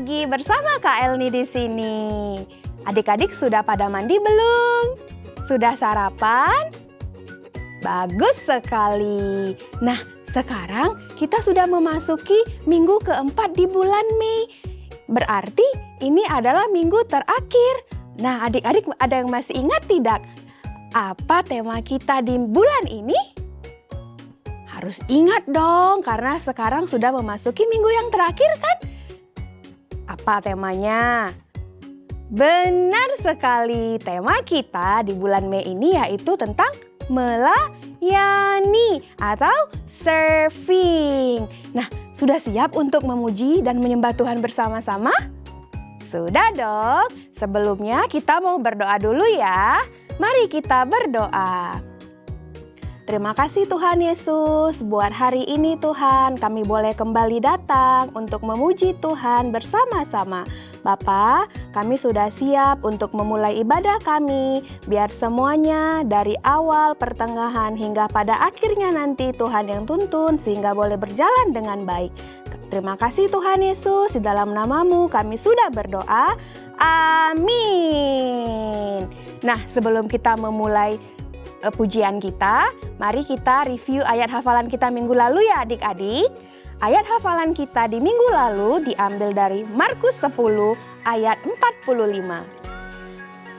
lagi bersama Kak Elni di sini. Adik-adik sudah pada mandi belum? Sudah sarapan? Bagus sekali. Nah, sekarang kita sudah memasuki minggu keempat di bulan Mei. Berarti ini adalah minggu terakhir. Nah, adik-adik ada yang masih ingat tidak? Apa tema kita di bulan ini? Harus ingat dong, karena sekarang sudah memasuki minggu yang terakhir kan? Apa temanya? Benar sekali, tema kita di bulan Mei ini yaitu tentang melayani atau serving. Nah, sudah siap untuk memuji dan menyembah Tuhan bersama-sama? Sudah dong. Sebelumnya kita mau berdoa dulu ya. Mari kita berdoa. Terima kasih Tuhan Yesus, buat hari ini Tuhan kami boleh kembali datang untuk memuji Tuhan bersama-sama. Bapa, kami sudah siap untuk memulai ibadah kami, biar semuanya dari awal, pertengahan, hingga pada akhirnya nanti Tuhan yang tuntun sehingga boleh berjalan dengan baik. Terima kasih Tuhan Yesus, di dalam nama-Mu kami sudah berdoa. Amin. Nah, sebelum kita memulai pujian kita, mari kita review ayat hafalan kita minggu lalu ya adik-adik. Ayat hafalan kita di minggu lalu diambil dari Markus 10 ayat 45.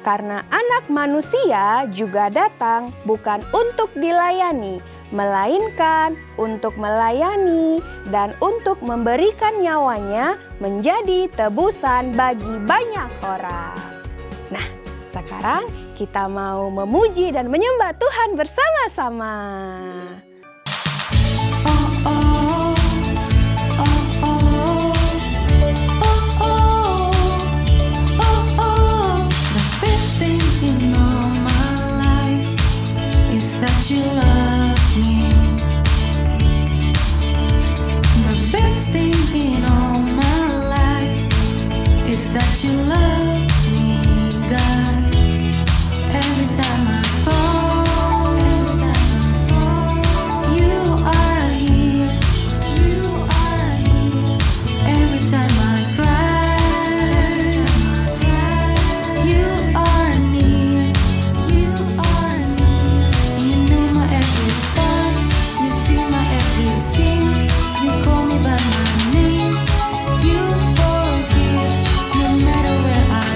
Karena anak manusia juga datang bukan untuk dilayani, melainkan untuk melayani dan untuk memberikan nyawanya menjadi tebusan bagi banyak orang. Nah, sekarang kita mau memuji dan menyembah Tuhan bersama-sama. That you love me. The best thing in all my life is that you love me, God. Every time I call, you are here. You are here. Every time I cry, you are near. You are near. You know my every thought. You see my every scene. You call me by my name. You forgive no matter where I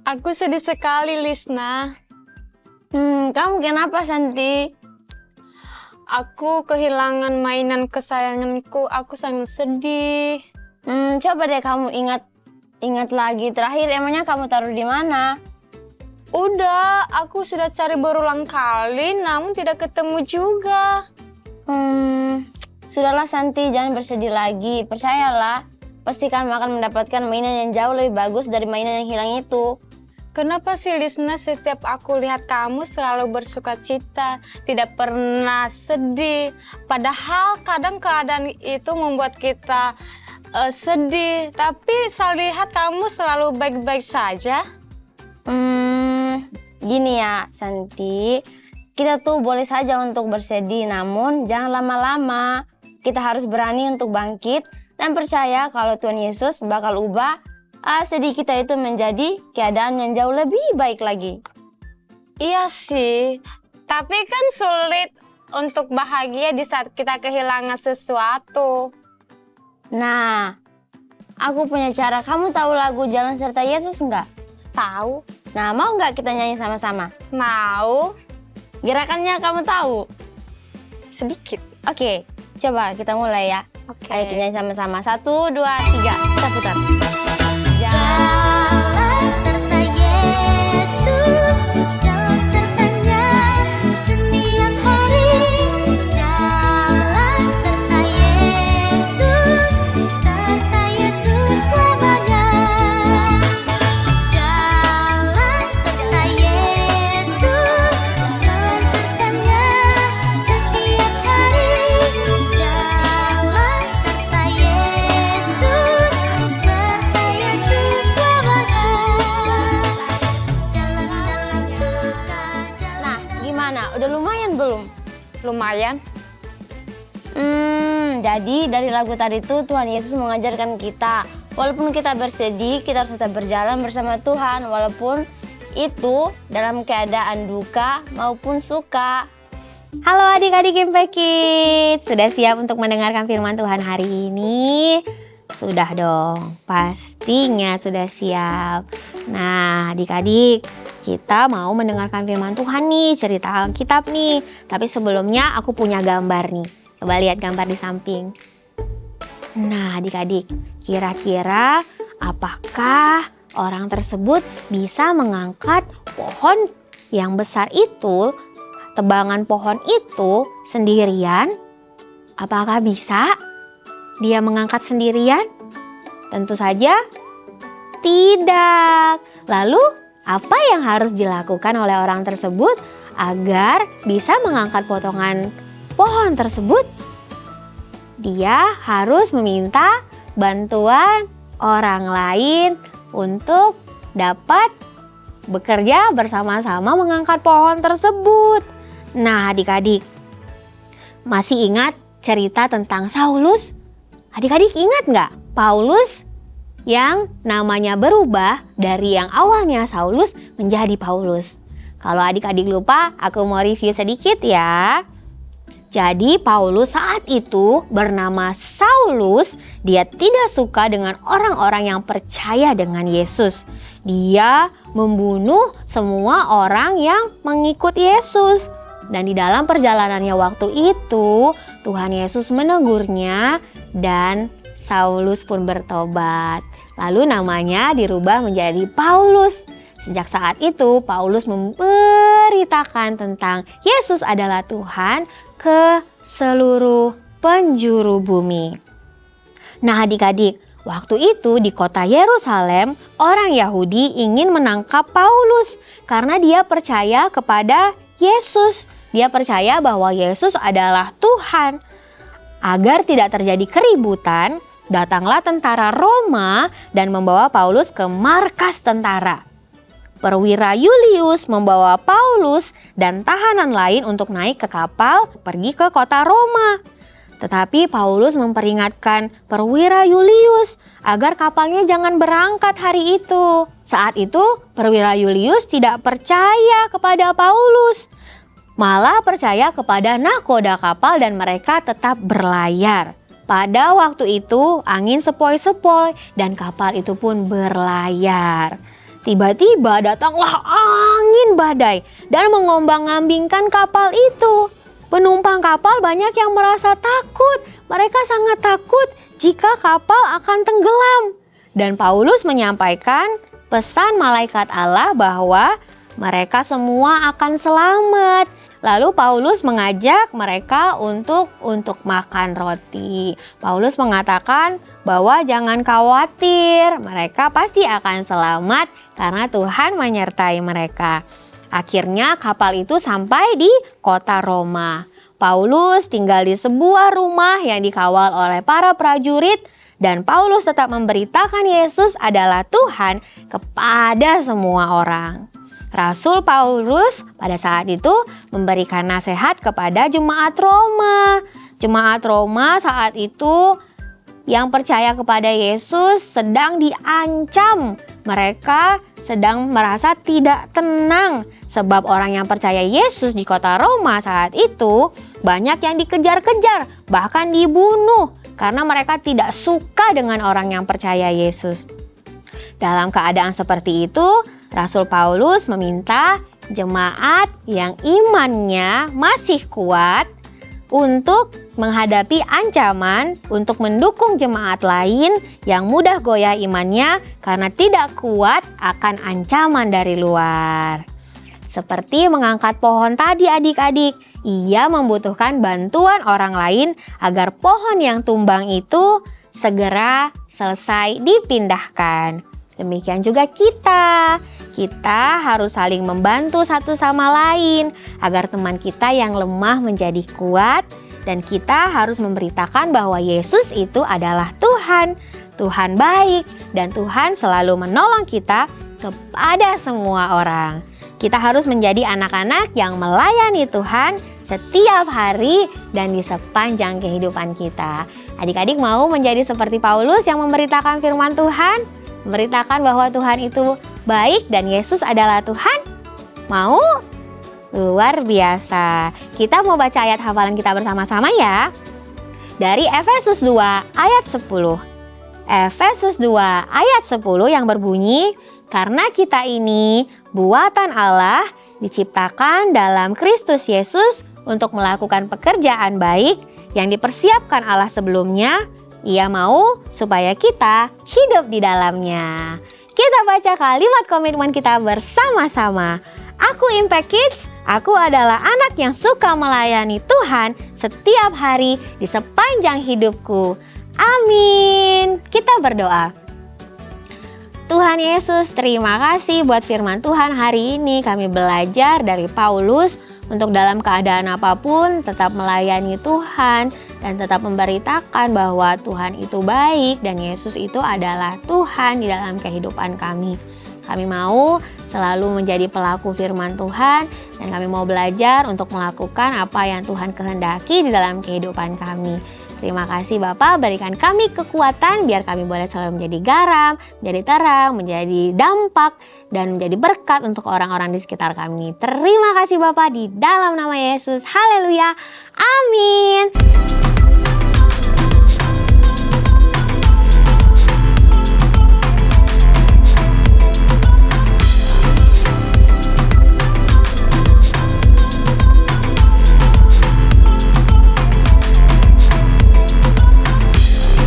Aku sedih sekali, Lisna. Kamu kenapa, Santi? Aku kehilangan mainan kesayanganku. Aku sangat sedih. Coba deh kamu ingat lagi. Terakhir emangnya kamu taruh di mana? Udah, aku sudah cari berulang kali, namun tidak ketemu juga. Sudahlah Santi, jangan bersedih lagi. Percayalah, pasti kamu akan mendapatkan mainan yang jauh lebih bagus dari mainan yang hilang itu. Kenapa sih, Lisna, setiap aku lihat kamu selalu bersuka cita, tidak pernah sedih. Padahal kadang keadaan itu membuat kita sedih. Tapi saya lihat kamu selalu baik-baik saja. Gini ya, Santi. Kita tuh boleh saja untuk bersedih, namun jangan lama-lama. Kita harus berani untuk bangkit dan percaya kalau Tuhan Yesus bakal ubah sedih kita itu menjadi keadaan yang jauh lebih baik lagi. Iya sih, tapi kan sulit untuk bahagia di saat kita kehilangan sesuatu. Nah, aku punya cara. Kamu tahu lagu Jalan Serta Yesus nggak? Tahu? Nah, mau nggak kita nyanyi sama-sama? Mau? Gerakannya kamu tahu? Sedikit. Oke, coba kita mulai ya. Oke. Ayo kita nyanyi sama-sama. 1, 2, 3, kita putar. Jalan serta Yesus, jalan sertanya setiap hari. Jalan serta Yesus selamanya. Jalan serta Yesus, jalan sertanya setiap hari. Jalan serta Yesus selamanya. Jalan dalam suka, jalan. Nah, gimana? Udah lumayan belum? Lumayan. Jadi dari lagu tadi itu Tuhan Yesus mengajarkan kita, walaupun kita bersedih, kita harus tetap berjalan bersama Tuhan, walaupun itu dalam keadaan duka maupun suka. Halo adik-adik Impact Kids, sudah siap untuk mendengarkan firman Tuhan hari ini? Sudah dong, pastinya sudah siap. Nah adik-adik, kita mau mendengarkan firman Tuhan nih, cerita Alkitab nih. Tapi sebelumnya aku punya gambar nih. Coba lihat gambar di samping. Nah adik-adik, kira-kira apakah orang tersebut bisa mengangkat pohon yang besar itu, tebangan pohon itu sendirian? Apakah bisa dia mengangkat sendirian? Tentu saja tidak. Lalu apa yang harus dilakukan oleh orang tersebut agar bisa mengangkat potongan pohon tersebut? Dia harus meminta bantuan orang lain untuk dapat bekerja bersama-sama mengangkat pohon tersebut. Nah adik-adik, masih ingat cerita tentang Saulus? Adik-adik ingat nggak Paulus yang namanya berubah dari yang awalnya Saulus menjadi Paulus? Kalau adik-adik lupa, aku mau review sedikit ya. Jadi Paulus saat itu bernama Saulus, dia tidak suka dengan orang-orang yang percaya dengan Yesus. Dia membunuh semua orang yang mengikut Yesus. Dan di dalam perjalanannya waktu itu, Tuhan Yesus menegurnya dan Saulus pun bertobat. Lalu namanya dirubah menjadi Paulus. Sejak saat itu Paulus memberitakan tentang Yesus adalah Tuhan ke seluruh penjuru bumi. Nah adik-adik, waktu itu di kota Yerusalem, orang Yahudi ingin menangkap Paulus karena dia percaya kepada Yesus. Dia percaya bahwa Yesus adalah Tuhan. Agar tidak terjadi keributan, datanglah tentara Roma dan membawa Paulus ke markas tentara. Perwira Julius membawa Paulus dan tahanan lain untuk naik ke kapal pergi ke kota Roma. Tetapi Paulus memperingatkan Perwira Julius agar kapalnya jangan berangkat hari itu. Saat itu Perwira Julius tidak percaya kepada Paulus, malah percaya kepada nahkoda kapal dan mereka tetap berlayar. Pada waktu itu angin sepoi-sepoi dan kapal itu pun berlayar. tiba-tiba datanglah angin badai dan mengombang-ambingkan kapal itu. Penumpang kapal banyak yang merasa takut. Mereka sangat takut jika kapal akan tenggelam. Dan Paulus menyampaikan pesan malaikat Allah bahwa mereka semua akan selamat. Lalu Paulus mengajak mereka untuk makan roti. Paulus mengatakan bahwa jangan khawatir, mereka pasti akan selamat karena Tuhan menyertai mereka. Akhirnya kapal itu sampai di kota Roma. Paulus tinggal di sebuah rumah yang dikawal oleh para prajurit dan Paulus tetap memberitakan Yesus adalah Tuhan kepada semua orang. Rasul Paulus pada saat itu memberikan nasihat kepada jemaat Roma. Jemaat Roma saat itu yang percaya kepada Yesus sedang diancam. Mereka sedang merasa tidak tenang sebab orang yang percaya Yesus di kota Roma saat itu banyak yang dikejar-kejar, bahkan dibunuh karena mereka tidak suka dengan orang yang percaya Yesus. Dalam keadaan seperti itu, Rasul Paulus meminta jemaat yang imannya masih kuat untuk menghadapi ancaman, untuk mendukung jemaat lain yang mudah goyah imannya karena tidak kuat akan ancaman dari luar. Seperti mengangkat pohon tadi adik-adik, ia membutuhkan bantuan orang lain agar pohon yang tumbang itu segera selesai dipindahkan. Demikian juga kita harus saling membantu satu sama lain agar teman kita yang lemah menjadi kuat, dan kita harus memberitakan bahwa Yesus itu adalah Tuhan. Tuhan baik dan Tuhan selalu menolong kita kepada semua orang. Kita harus menjadi anak-anak yang melayani Tuhan setiap hari dan di sepanjang kehidupan kita. Adik-adik mau menjadi seperti Paulus yang memberitakan firman Tuhan? Memberitakan bahwa Tuhan itu baik dan Yesus adalah Tuhan? Mau? Luar biasa. Kita mau baca ayat hafalan kita bersama-sama ya. Dari Efesus 2 ayat 10. Efesus 2 ayat 10 yang berbunyi, karena kita ini buatan Allah diciptakan dalam Kristus Yesus untuk melakukan pekerjaan baik yang dipersiapkan Allah sebelumnya. Ia mau supaya kita hidup di dalamnya. Kita baca kalimat komitmen kita bersama-sama. Aku Impact Kids, aku adalah anak yang suka melayani Tuhan setiap hari di sepanjang hidupku. Amin. Kita berdoa. Tuhan Yesus, terima kasih buat firman Tuhan hari ini. Kami belajar dari Paulus untuk dalam keadaan apapun tetap melayani Tuhan dan tetap memberitakan bahwa Tuhan itu baik dan Yesus itu adalah Tuhan di dalam kehidupan kami. Kami mau selalu menjadi pelaku firman Tuhan dan kami mau belajar untuk melakukan apa yang Tuhan kehendaki di dalam kehidupan kami. Terima kasih Bapak, berikan kami kekuatan biar kami boleh selalu menjadi garam, menjadi terang, menjadi dampak, dan menjadi berkat untuk orang-orang di sekitar kami. Terima kasih Bapak, di dalam nama Yesus. Haleluya. Amin.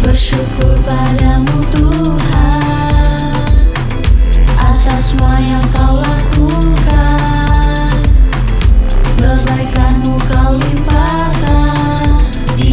Bersyukur padamu Tuhan atas semua yang kau lakukan. Kebaikanmu kau limpahkan di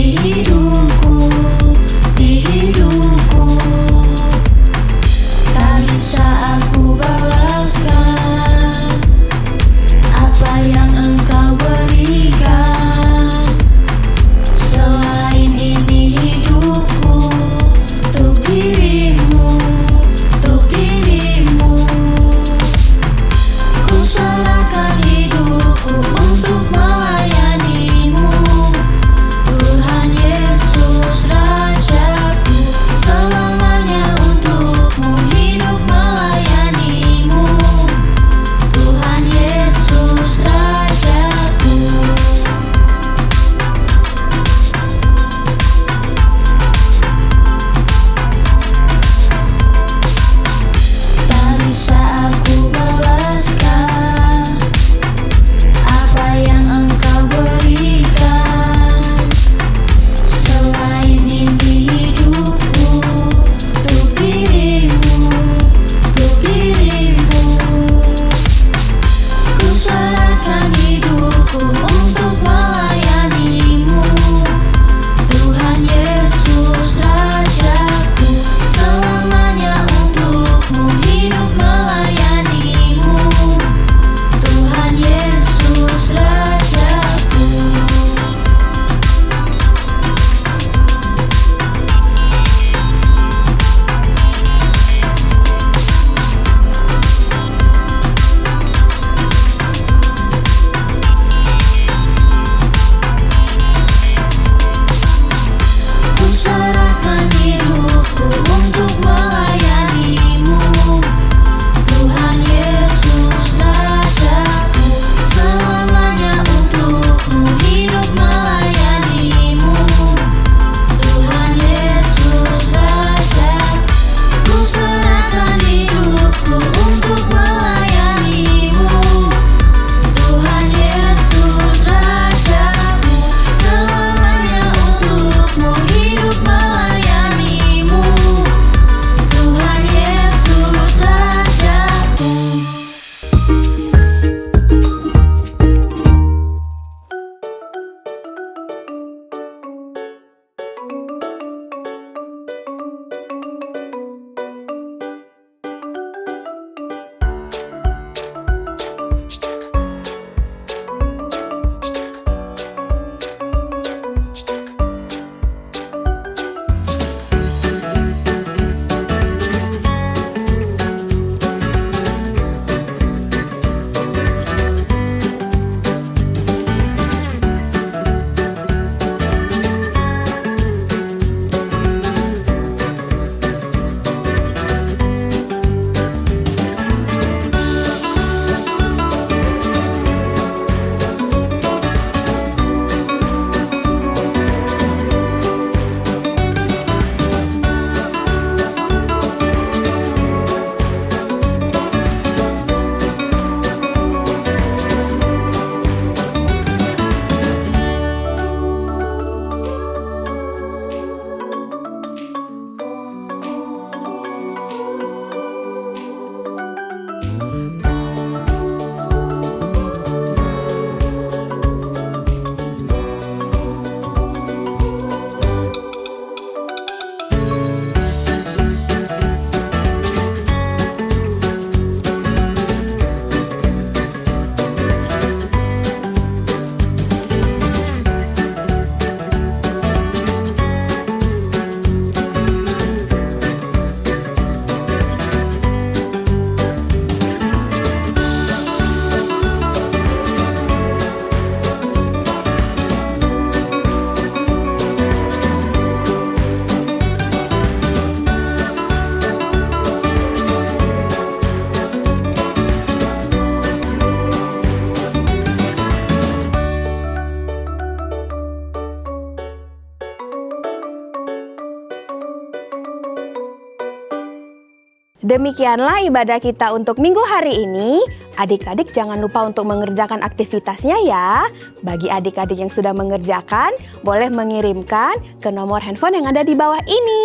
Demikianlah ibadah kita untuk minggu hari ini. Adik-adik jangan lupa untuk mengerjakan aktivitasnya ya. Bagi adik-adik yang sudah mengerjakan, boleh mengirimkan ke nomor handphone yang ada di bawah ini.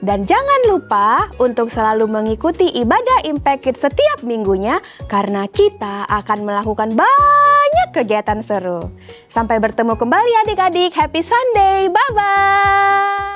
Dan jangan lupa untuk selalu mengikuti ibadah Impact Kids setiap minggunya karena kita akan melakukan banyak kegiatan seru. Sampai bertemu kembali adik-adik. Happy Sunday. Bye-bye.